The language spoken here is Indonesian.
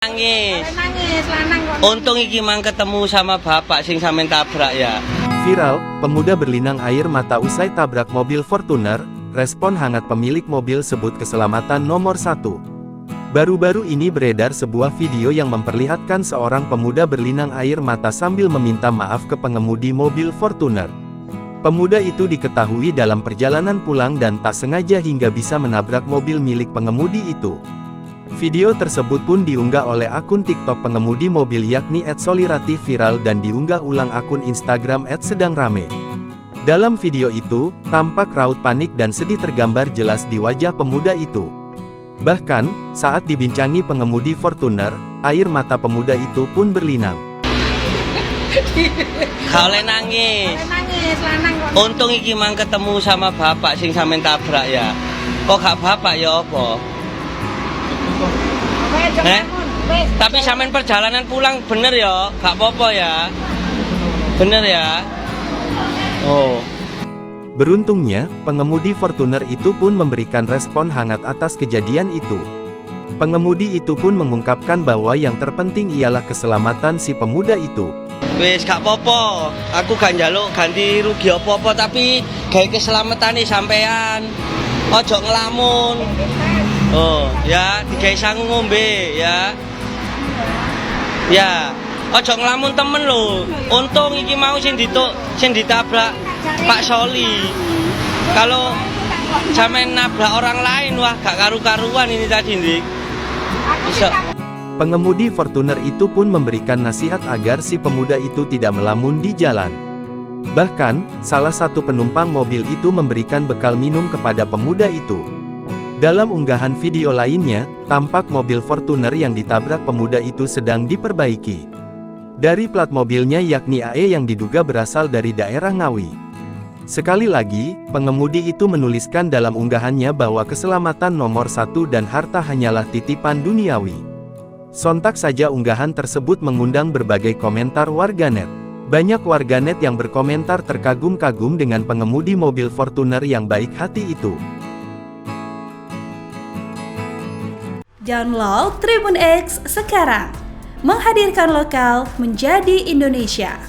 Nangis. Nangis, lanang kok. Untung iki mang ketemu sama bapak sing sampean tabrak ya. Viral, pemuda berlinang air mata usai tabrak mobil Fortuner, respon hangat pemilik mobil sebut keselamatan nomor 1. Baru-baru ini beredar sebuah video yang memperlihatkan seorang pemuda berlinang air mata sambil meminta maaf ke pengemudi mobil Fortuner. Pemuda itu diketahui dalam perjalanan pulang dan tak sengaja hingga bisa menabrak mobil milik pengemudi itu. Video tersebut pun diunggah oleh akun TikTok pengemudi mobil yakni @solirati viral dan diunggah ulang akun Instagram @sedangrame. Dalam video itu, tampak raut panik dan sedih tergambar jelas di wajah pemuda itu. Bahkan, saat dibincangi pengemudi Fortuner, air mata pemuda itu pun berlinang. Gak oleh nangis. Nangis, lanang kok. Untung iki mang ketemu sama bapak sing sampean tabrak ya. Kok gak bapak ya apa? Tapi sampean perjalanan pulang bener ya, gak apa-apa ya. Bener ya. Oh. Beruntungnya, pengemudi Fortuner itu pun memberikan respon hangat atas kejadian itu. Pengemudi itu pun mengungkapkan bahwa yang terpenting ialah keselamatan si pemuda itu. Wis gak apa-apa. Aku gak njaluk ganti rugi apa-apa tapi gawe keselamatane sampean. Ojo ngelamun. Oh, ya digawe sangu ngombe ya. Ya, ojo ngelamun temen lho. Untung iki mau sing ditabrak Pak Soli. Kalau sampean nabrak orang lain wah gak karu-karuan ini tadi, Dik. Bisa. Pengemudi Fortuner itu pun memberikan nasihat agar si pemuda itu tidak melamun di jalan. Bahkan, salah satu penumpang mobil itu memberikan bekal minum kepada pemuda itu. Dalam unggahan video lainnya, tampak mobil Fortuner yang ditabrak pemuda itu sedang diperbaiki. Dari plat mobilnya yakni AE yang diduga berasal dari daerah Ngawi. Sekali lagi, pengemudi itu menuliskan dalam unggahannya bahwa keselamatan nomor 1 dan harta hanyalah titipan duniawi. Sontak saja unggahan tersebut mengundang berbagai komentar warganet. Banyak warganet yang berkomentar terkagum-kagum dengan pengemudi mobil Fortuner yang baik hati itu. Download Tribun X sekarang, menghadirkan lokal menjadi Indonesia.